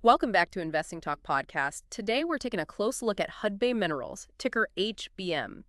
Welcome back to Investing Talk Podcast. Today we're taking a close look at Hudbay Minerals, ticker HBM.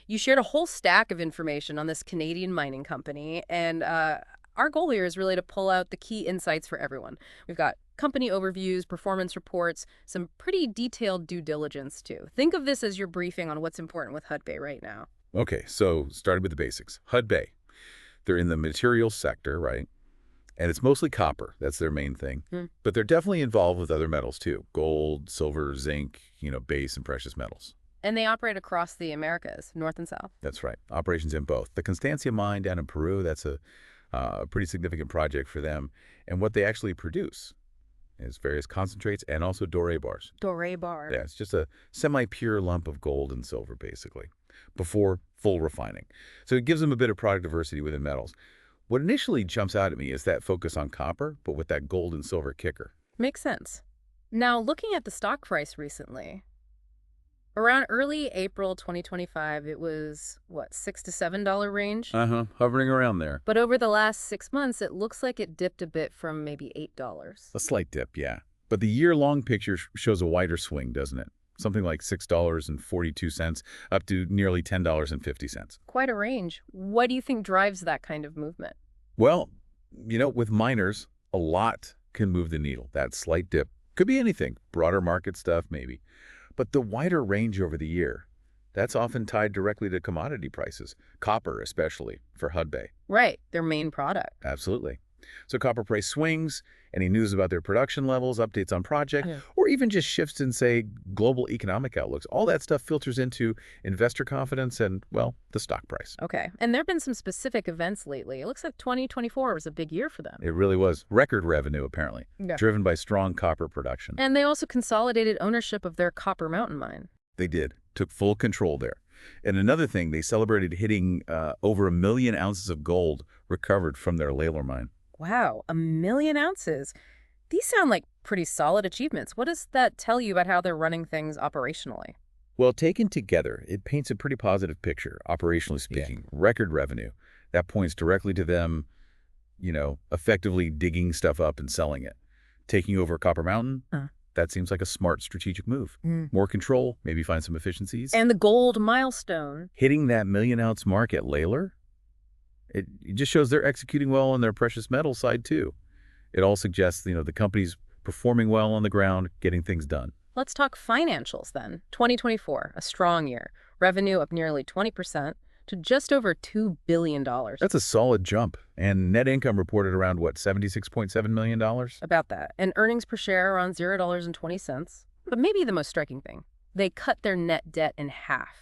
You shared a whole stack of information on this Canadian mining company, and our goal here is really to pull out the key insights for everyone. We've got company overviews, performance reports, some pretty detailed due diligence too. Think of this as your briefing on what's important with Hudbay right now. Okay, so starting with the basics. Hudbay, they're in the materials sector, right? And it's mostly copper. That's their main thing. Hmm. But they're definitely involved with other metals too. Gold, silver, zinc, base and precious metals. And they operate across the Americas, north and south. That's right. Operations in both. The Constancia mine down in Peru, that's a pretty significant project for them. And what they actually produce is various concentrates and also doré bars. Doré bar. Yeah, it's just a semi-pure lump of gold and silver, basically, before full refining. So it gives them a bit of product diversity within metals. What initially jumps out at me is that focus on copper, but with that gold and silver kicker. Makes sense. Now, looking at the stock price recently, around early April 2025, it was, what, $6 to $7 range? Hovering around there. But over the last 6 months, it looks like it dipped a bit from maybe $8. A slight dip, yeah. But the year-long picture shows a wider swing, doesn't it? Something like $6.42 up to nearly $10.50. Quite a range. What do you think drives that kind of movement? Well, with miners, a lot can move the needle. That slight dip could be anything, broader market stuff maybe. But the wider range over the year, that's often tied directly to commodity prices, copper especially, for Hudbay. Right, their main product. Absolutely. So copper price swings, any news about their production levels, updates on project, Yeah. or even just shifts in, say, global economic outlooks, all that stuff filters into investor confidence and, well, the stock price. Okay, and there have been some specific events lately. It looks like 2024 was a big year for them. It really was. Record revenue, apparently, Yeah. driven by strong copper production. And they also consolidated ownership of their Copper Mountain mine. They did. Took full control there. And another thing, they celebrated hitting over 1 million ounces of gold recovered from their Lalor mine. Wow, 1 million ounces. These sound like pretty solid achievements. What does that tell you about how they're running things operationally? Well, taken together, it paints a pretty positive picture, operationally speaking. Record revenue. That points directly to them, effectively digging stuff up and selling it. Taking over Copper Mountain, that seems like a smart strategic move. More control, maybe find some efficiencies. And the gold milestone. Hitting that 1 million ounce mark at Lalor, it just shows they're executing well on their precious metal side too. It all suggests, the company's performing well on the ground, getting things done. Let's talk financials then. 2024, a strong year. Revenue up nearly 20% to just over $2 billion. That's a solid jump. And net income reported around, what, $76.7 million? About that. And earnings per share around $0.20. But maybe the most striking thing, they cut their net debt in half,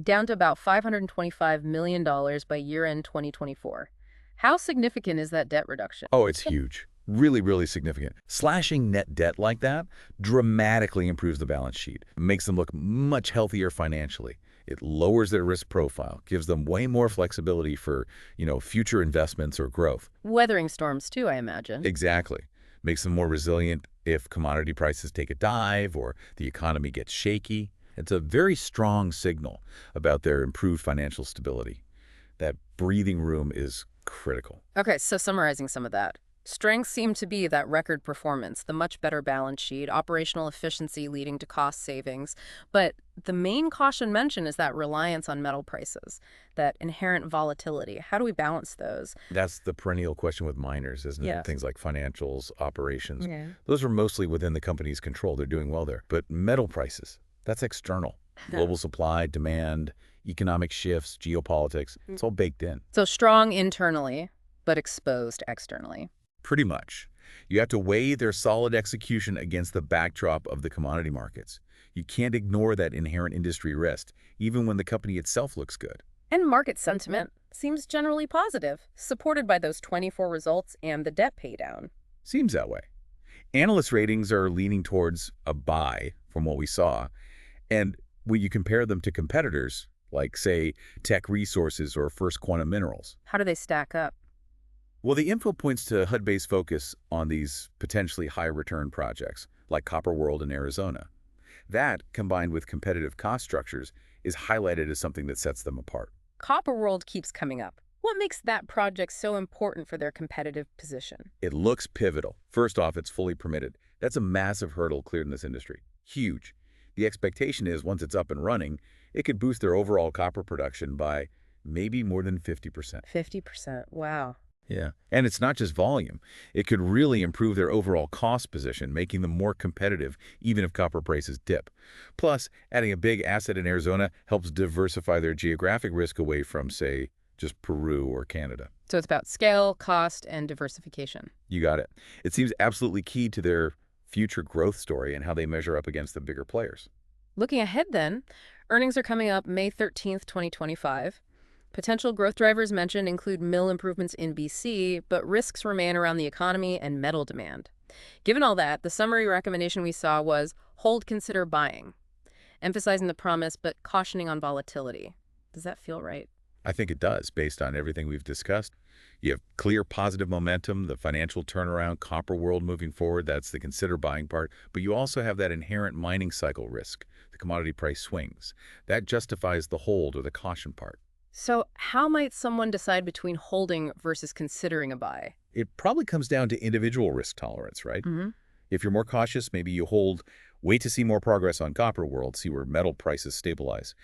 down to about $525 million by year-end 2024. How significant is that debt reduction? Oh, it's huge. Really, really significant. Slashing net debt like that dramatically improves the balance sheet, makes them look much healthier financially. It lowers their risk profile, gives them way more flexibility for, future investments or growth. Weathering storms too, I imagine. Exactly. Makes them more resilient if commodity prices take a dive or the economy gets shaky. It's a very strong signal about their improved financial stability. That breathing room is critical. Okay, so summarizing some of that. Strengths seem to be that record performance, the much better balance sheet, operational efficiency leading to cost savings. But the main caution mentioned is that reliance on metal prices, that inherent volatility. How do we balance those? That's the perennial question with miners, isn't it? Yeah. Things like financials, operations. Yeah. Those are mostly within the company's control. They're doing well there. But metal prices, that's external. Global supply, demand, economic shifts, geopolitics, it's all baked in. So strong internally, but exposed externally. Pretty much. You have to weigh their solid execution against the backdrop of the commodity markets. You can't ignore that inherent industry risk, even when the company itself looks good. And market sentiment seems generally positive, supported by those 24 results and the debt paydown. Seems that way. Analyst ratings are leaning towards a buy from what we saw. And when you compare them to competitors, like, say, Tech Resources or First Quantum Minerals, How do they stack up? well, the info points to Hudbay's focus on these potentially high-return projects, like Copper World in Arizona. That, combined with competitive cost structures, is highlighted as something that sets them apart. Copper World keeps coming up. What makes that project so important for their competitive position? It looks pivotal. First off, it's fully permitted. That's a massive hurdle cleared in this industry. Huge. The expectation is once it's up and running, it could boost their overall copper production by maybe more than 50%. 50%. Wow. Yeah. And it's not just volume. It could really improve their overall cost position, making them more competitive even if copper prices dip. Plus, adding a big asset in Arizona helps diversify their geographic risk away from, say, just Peru or Canada. So it's about scale, cost, and diversification. You got it. It seems absolutely key to their future growth story and how they measure up against the bigger players. Looking ahead then, earnings are coming up May 13th, 2025. Potential growth drivers mentioned include mill improvements in BC, but risks remain around the economy and metal demand. Given all that, the summary recommendation we saw was hold, consider buying, emphasizing the promise but cautioning on volatility. Does that feel right? I think it does, based on everything we've discussed. You have clear positive momentum, the financial turnaround, copper world moving forward, that's the consider buying part, but you also have that inherent mining cycle risk, the commodity price swings. That justifies the hold or the caution part. So how might someone decide between holding versus considering a buy? It probably comes down to individual risk tolerance, right? Mm-hmm. If you're more cautious, maybe you hold, wait to see more progress on copper world, see where metal prices stabilize.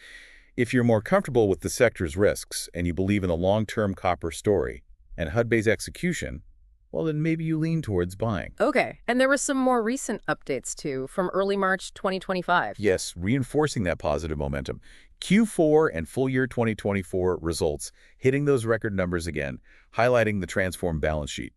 If you're more comfortable with the sector's risks and you believe in the long-term copper story and Hudbay's execution, well, then maybe you lean towards buying. Okay, and there were some more recent updates too, from early March 2025. Yes, reinforcing that positive momentum. Q4 and full year 2024 results hitting those record numbers again, highlighting the transformed balance sheet.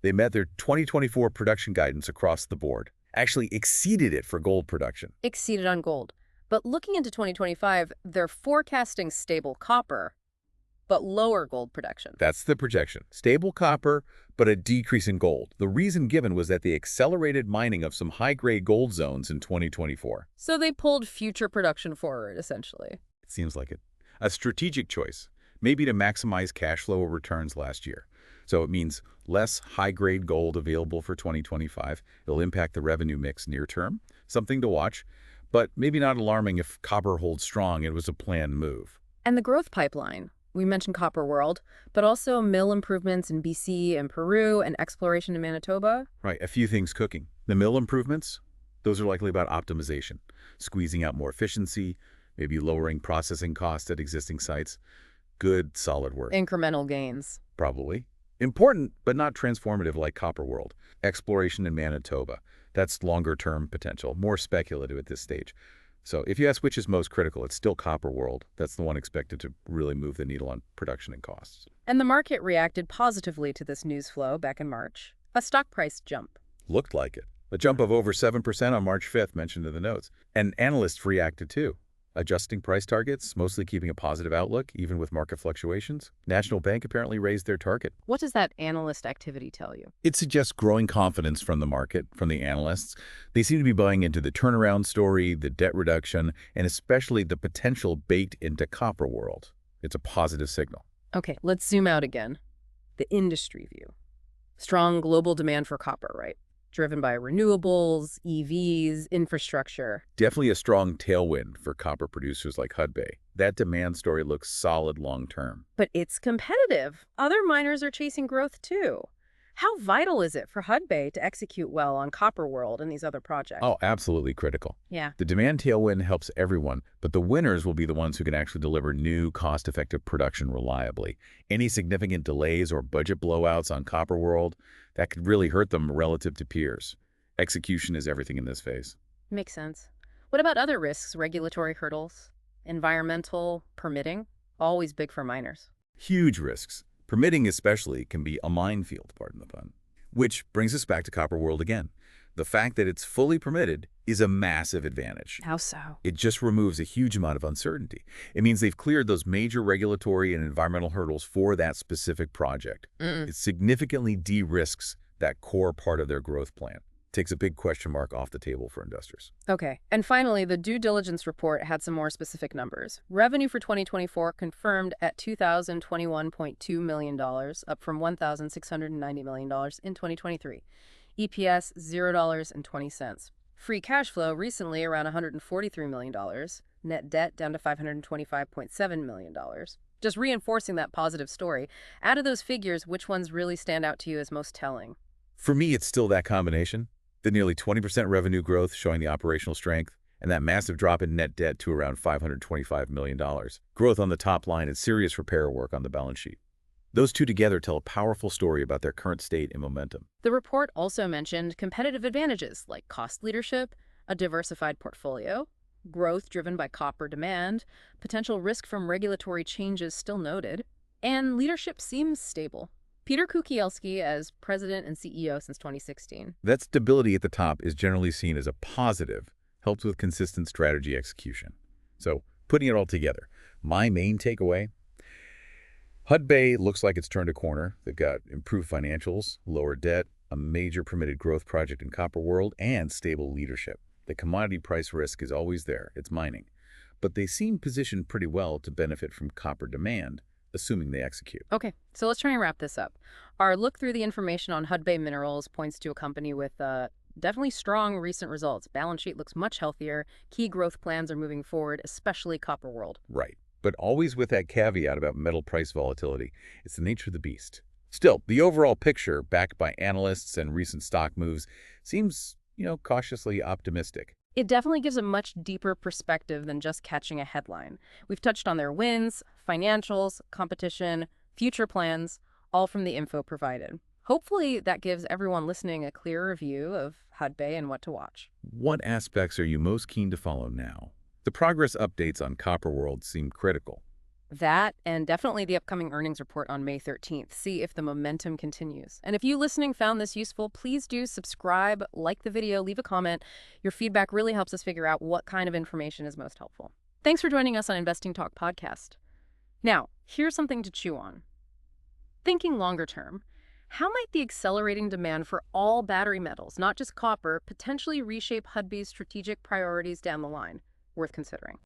They met their 2024 production guidance across the board, actually exceeded it for gold production. Exceeded on gold. But looking into 2025, they're forecasting stable copper, but lower gold production. That's the projection. Stable copper, but a decrease in gold. The reason given was that they accelerated mining of some high-grade gold zones in 2024. So they pulled future production forward, essentially. It seems like it. A strategic choice, maybe to maximize cash flow or returns last year. So it means less high-grade gold available for 2025. It'll impact the revenue mix near term, something to watch, but maybe not alarming if copper holds strong. It was a planned move. And the growth pipeline. We mentioned Copper World, but also mill improvements in BC and Peru and exploration in Manitoba. Right, a few things cooking. The mill improvements, those are likely about optimization, squeezing out more efficiency, maybe lowering processing costs at existing sites. Good, solid work. Incremental gains. Probably. Important, but not transformative like Copper World. Exploration in Manitoba. That's longer-term potential, more speculative at this stage. So if you ask which is most critical, it's still Copper World. That's the one expected to really move the needle on production and costs. And the market reacted positively to this news flow back in March. A stock price jump. Looked like it. A jump of over 7% on March 5th mentioned in the notes. And analysts reacted too, adjusting price targets, mostly keeping a positive outlook, even with market fluctuations. National Bank apparently raised their target. What does that analyst activity tell you? It suggests growing confidence from the market, from the analysts. They seem to be buying into the turnaround story, the debt reduction, and especially the potential baked into Copper World. It's a positive signal. Okay, let's zoom out again. The industry view. Strong global demand for copper, right? Driven by renewables, EVs, infrastructure. Definitely a strong tailwind for copper producers like Hudbay. That demand story looks solid long-term. But it's competitive. Other miners are chasing growth too. How vital is it for Hudbay to execute well on Copper World and these other projects? Oh, absolutely critical. Yeah. The demand tailwind helps everyone, but the winners will be the ones who can actually deliver new, cost-effective production reliably. Any significant delays or budget blowouts on Copper World, that could really hurt them relative to peers. Execution is everything in this phase. Makes sense. What about other risks, regulatory hurdles, environmental, permitting? Always big for miners. Huge risks. Permitting especially can be a minefield, pardon the pun. Which brings us back to Copper World again. The fact that it's fully permitted is a massive advantage. How so? It just removes a huge amount of uncertainty. It means they've cleared those major regulatory and environmental hurdles for that specific project. It significantly de-risks that core part of their growth plan. Takes a big question mark off the table for investors. Okay. And finally, the due diligence report had some more specific numbers. Revenue for 2024 confirmed at $2,021.2 million, up from $1,690 million in 2023. EPS, $0.20. Free cash flow recently around $143 million. Net debt down to $525.7 million. Just reinforcing that positive story. Out of those figures, which ones really stand out to you as most telling? For me, it's still that combination. The nearly 20% revenue growth showing the operational strength, and that massive drop in net debt to around $525 million. Growth on the top line and serious repair work on the balance sheet. Those two together tell a powerful story about their current state and momentum. The report also mentioned competitive advantages like cost leadership, a diversified portfolio, growth driven by copper demand, potential risk from regulatory changes still noted, and leadership seems stable. Peter Kukielski as president and CEO since 2016. That stability at the top is generally seen as a positive, helps with consistent strategy execution. So, putting it all together, my main takeaway: Hudbay looks like it's turned a corner. They've got improved financials, lower debt, a major permitted growth project in copper world, and stable leadership. The commodity price risk is always there. It's mining. But they seem positioned pretty well to benefit from copper demand, assuming they execute. Okay, so let's try and wrap this up. Our look through the information on Hudbay Minerals points to a company with definitely strong recent results. Balance sheet looks much healthier. Key growth plans are moving forward, especially copper world. Right. But always with that caveat about metal price volatility. It's the nature of the beast. Still, the overall picture, backed by analysts and recent stock moves, seems, cautiously optimistic. It definitely gives a much deeper perspective than just catching a headline. We've touched on their wins, financials, competition, future plans, all from the info provided. Hopefully that gives everyone listening a clearer view of Hudbay and what to watch. What aspects are you most keen to follow now? The progress updates on Copper World seem critical. That, and definitely the upcoming earnings report on May 13th. See if the momentum continues. And if you listening found this useful, please do subscribe, like the video, leave a comment. Your feedback really helps us figure out what kind of information is most helpful. Thanks for joining us on Investing Talk Podcast. Now, here's something to chew on. Thinking longer term, how might the accelerating demand for all battery metals, not just copper, potentially reshape Hudbay's strategic priorities down the line? Worth considering.